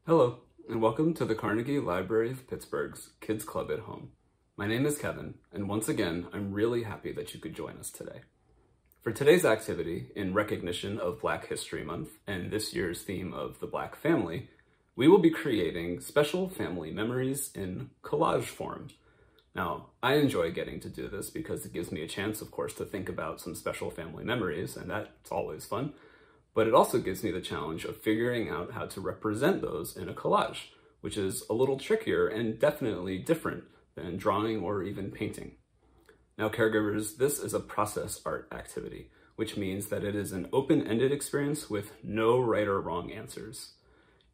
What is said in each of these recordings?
Hello, and welcome to the Carnegie Library of Pittsburgh's Kids Club at Home. My name is Kevin, and once again, I'm really happy that you could join us today. For today's activity, in recognition of Black History Month and this year's theme of the Black family, we will be creating special family memories in collage form. Now, I enjoy getting to do this because it gives me a chance, of course, to think about some special family memories, and that's always fun. But it also gives me the challenge of figuring out how to represent those in a collage, which is a little trickier and definitely different than drawing or even painting. Now, caregivers, this is a process art activity, which means that it is an open-ended experience with no right or wrong answers.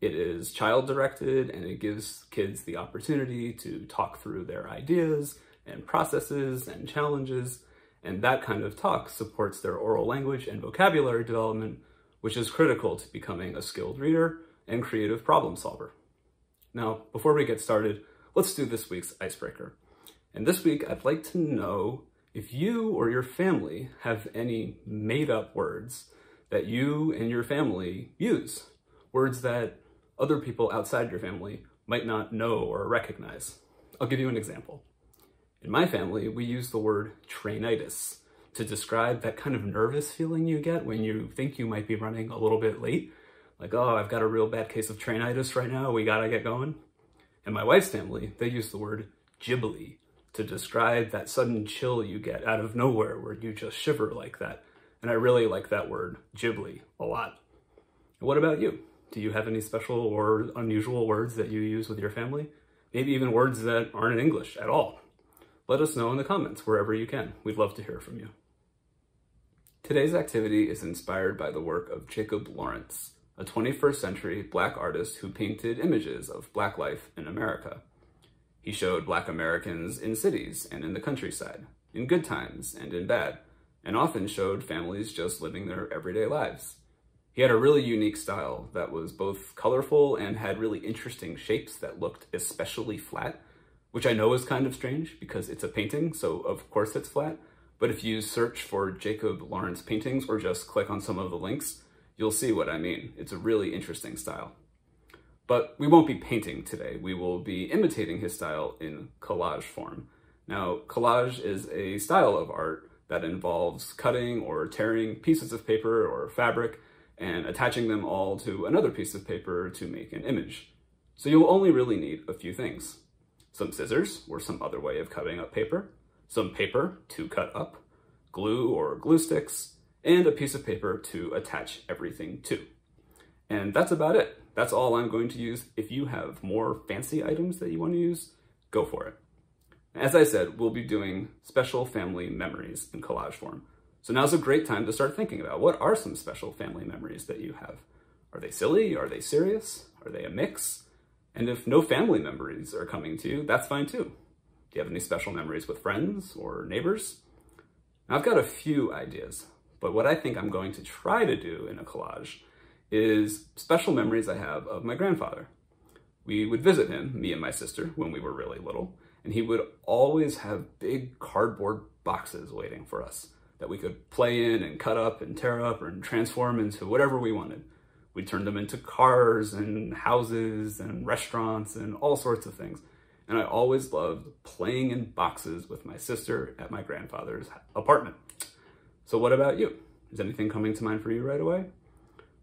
It is child-directed, and it gives kids the opportunity to talk through their ideas and processes and challenges, and that kind of talk supports their oral language and vocabulary development, which is critical to becoming a skilled reader and creative problem solver. Now, before we get started, let's do this week's icebreaker. And this week, I'd like to know if you or your family have any made-up words that you and your family use, words that other people outside your family might not know or recognize. I'll give you an example. In my family, we use the word trainitis to describe that kind of nervous feeling you get when you think you might be running a little bit late. Like, oh, I've got a real bad case of trainitis right now, we gotta get going. In my wife's family, they use the word ghibli to describe that sudden chill you get out of nowhere where you just shiver like that. And I really like that word, ghibli, a lot. And what about you? Do you have any special or unusual words that you use with your family? Maybe even words that aren't in English at all. Let us know in the comments wherever you can. We'd love to hear from you. Today's activity is inspired by the work of Jacob Lawrence, a 21st century Black artist who painted images of Black life in America. He showed Black Americans in cities and in the countryside, in good times and in bad, and often showed families just living their everyday lives. He had a really unique style that was both colorful and had really interesting shapes that looked especially flat, which I know is kind of strange because it's a painting, so of course it's flat. But if you search for Jacob Lawrence paintings or just click on some of the links, you'll see what I mean. It's a really interesting style. But we won't be painting today. We will be imitating his style in collage form. Now, collage is a style of art that involves cutting or tearing pieces of paper or fabric and attaching them all to another piece of paper to make an image. So you'll only really need a few things: some scissors or some other way of cutting up paper, some paper to cut up, glue or glue sticks, and a piece of paper to attach everything to. And that's about it. That's all I'm going to use. If you have more fancy items that you want to use, go for it. As I said, we'll be doing special family memories in collage form. So now's a great time to start thinking about what are some special family memories that you have. Are they silly? Are they serious? Are they a mix? And if no family memories are coming to you, that's fine too. Do you have any special memories with friends or neighbors? Now, I've got a few ideas, but what I think I'm going to try to do in a collage is special memories I have of my grandfather. We would visit him, me and my sister, when we were really little, and he would always have big cardboard boxes waiting for us that we could play in and cut up and tear up and transform into whatever we wanted. We turned them into cars and houses and restaurants and all sorts of things. And I always loved playing in boxes with my sister at my grandfather's apartment. So what about you? Is anything coming to mind for you right away?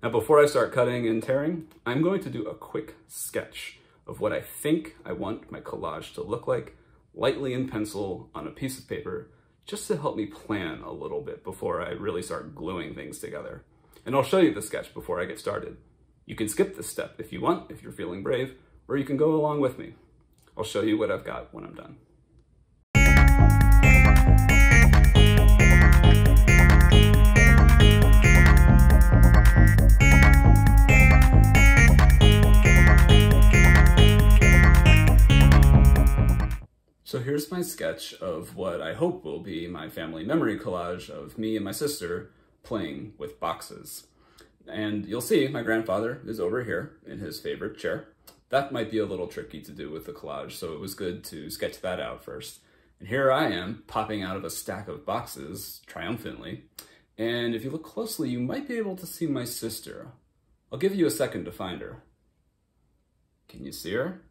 Now, before I start cutting and tearing, I'm going to do a quick sketch of what I think I want my collage to look like, lightly in pencil on a piece of paper, just to help me plan a little bit before I really start gluing things together. And I'll show you the sketch before I get started. You can skip this step if you want, if you're feeling brave, or you can go along with me. I'll show you what I've got when I'm done. So here's my sketch of what I hope will be my family memory collage of me and my sister playing with boxes. And you'll see my grandfather is over here in his favorite chair. That might be a little tricky to do with the collage, so it was good to sketch that out first. And here I am, popping out of a stack of boxes, triumphantly. And if you look closely, you might be able to see my sister. I'll give you a second to find her. Can you see her?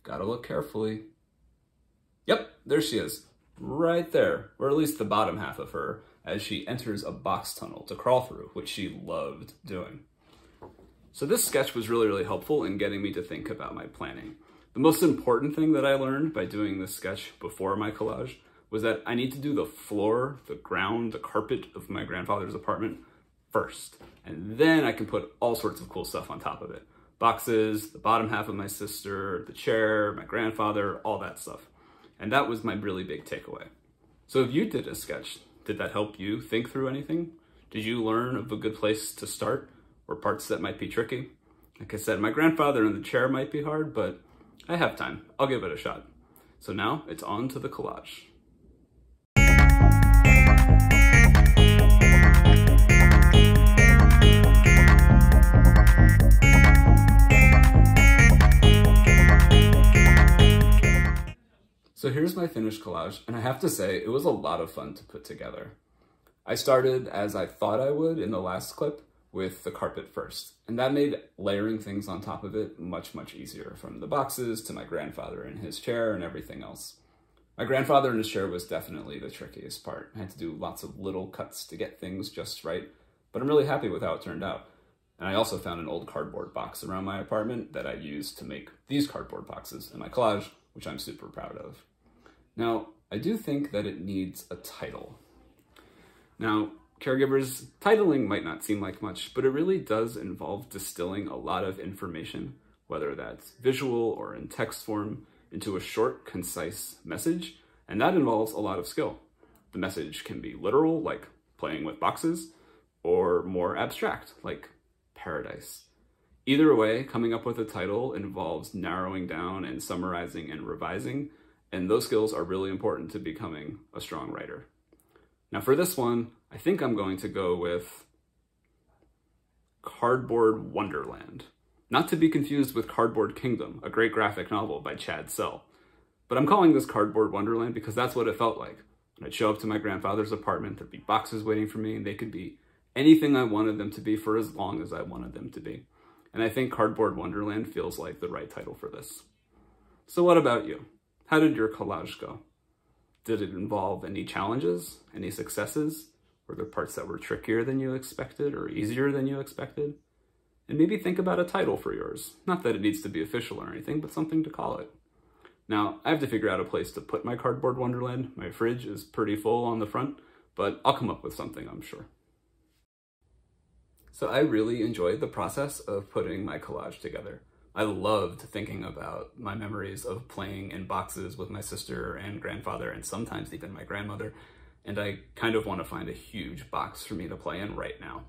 Gotta look carefully. Yep, there she is, right there, or at least the bottom half of her, as she enters a box tunnel to crawl through, which she loved doing. So this sketch was really helpful in getting me to think about my planning. The most important thing that I learned by doing this sketch before my collage was that I need to do the floor, the ground, the carpet of my grandfather's apartment first. And then I can put all sorts of cool stuff on top of it. Boxes, the bottom half of my sister, the chair, my grandfather, all that stuff. And that was my really big takeaway. So if you did a sketch, did that help you think through anything? Did you learn of a good place to start or parts that might be tricky? Like I said, my grandfather in the chair might be hard, but I have time. I'll give it a shot. So now it's on to the collage. So here's my finished collage, and I have to say, it was a lot of fun to put together. I started, as I thought I would in the last clip, with the carpet first, and that made layering things on top of it much easier, from the boxes to my grandfather in his chair and everything else. My grandfather in his chair was definitely the trickiest part. I had to do lots of little cuts to get things just right, but I'm really happy with how it turned out. And I also found an old cardboard box around my apartment that I used to make these cardboard boxes in my collage, which I'm super proud of. Now, I do think that it needs a title. Now, caregivers, titling might not seem like much, but it really does involve distilling a lot of information, whether that's visual or in text form, into a short, concise message, and that involves a lot of skill. The message can be literal, like playing with boxes, or more abstract, like paradise. Either way, coming up with a title involves narrowing down and summarizing and revising, and those skills are really important to becoming a strong writer. Now for this one, I think I'm going to go with Cardboard Wonderland. Not to be confused with Cardboard Kingdom, a great graphic novel by Chad Sell. But I'm calling this Cardboard Wonderland because that's what it felt like. When I'd show up to my grandfather's apartment, there'd be boxes waiting for me, and they could be anything I wanted them to be for as long as I wanted them to be. And I think Cardboard Wonderland feels like the right title for this. So what about you? How did your collage go? Did it involve any challenges, any successes? Were there parts that were trickier than you expected or easier than you expected? And maybe think about a title for yours. Not that it needs to be official or anything, but something to call it. Now, I have to figure out a place to put my Cardboard Wonderland. My fridge is pretty full on the front, but I'll come up with something, I'm sure. So I really enjoyed the process of putting my collage together. I loved thinking about my memories of playing in boxes with my sister and grandfather, and sometimes even my grandmother, and I kind of want to find a huge box for me to play in right now.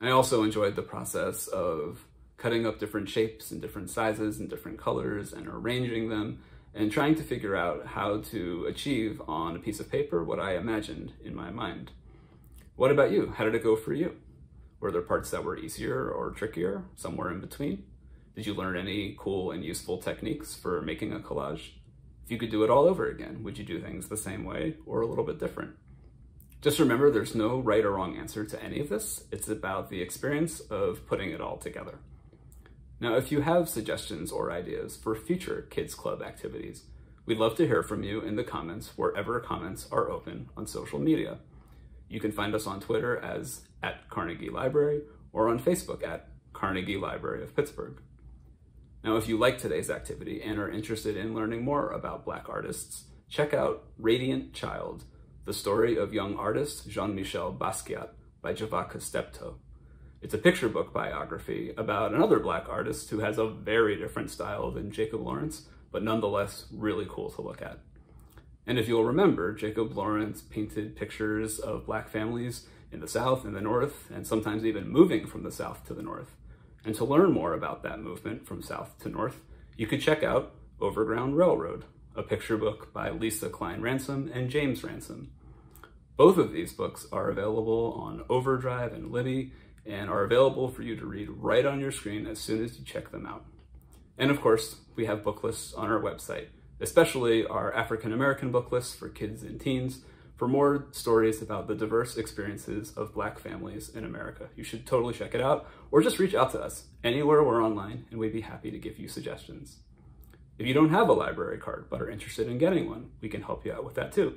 I also enjoyed the process of cutting up different shapes and different sizes and different colors and arranging them and trying to figure out how to achieve on a piece of paper what I imagined in my mind. What about you? How did it go for you? Were there parts that were easier or trickier, somewhere in between? Did you learn any cool and useful techniques for making a collage? If you could do it all over again, would you do things the same way or a little bit different? Just remember, there's no right or wrong answer to any of this. It's about the experience of putting it all together. Now, if you have suggestions or ideas for future Kids Club activities, we'd love to hear from you in the comments wherever comments are open on social media. You can find us on Twitter as @Carnegie Library or on Facebook at Carnegie Library of Pittsburgh. Now, if you like today's activity and are interested in learning more about Black artists, check out Radiant Child, the story of young artist Jean-Michel Basquiat by Javaca Steptoe. It's a picture book biography about another Black artist who has a very different style than Jacob Lawrence, but nonetheless really cool to look at. And if you'll remember, Jacob Lawrence painted pictures of Black families in the South and the North, and sometimes even moving from the South to the North. And to learn more about that movement from South to North, you could check out Overground Railroad, a picture book by Lisa Klein Ransom and James Ransom. Both of these books are available on OverDrive and Libby, and are available for you to read right on your screen as soon as you check them out. And of course, we have book lists on our website, especially our African American book lists for kids and teens, for more stories about the diverse experiences of Black families in America. You should totally check it out, or just reach out to us anywhere we're online, and we'd be happy to give you suggestions. If you don't have a library card but are interested in getting one, we can help you out with that too.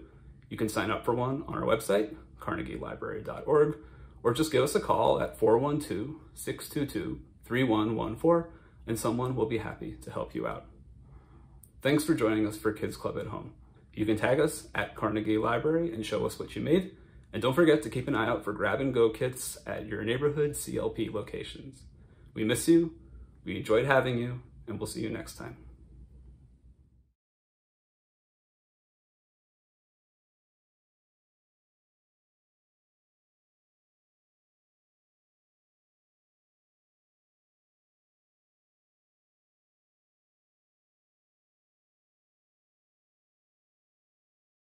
You can sign up for one on our website, carnegielibrary.org, or just give us a call at 412-622-3114, and someone will be happy to help you out. Thanks for joining us for Kids Club at Home. You can tag us at Carnegie Library and show us what you made. And don't forget to keep an eye out for grab-and-go kits at your neighborhood CLP locations. We miss you, we enjoyed having you, and we'll see you next time.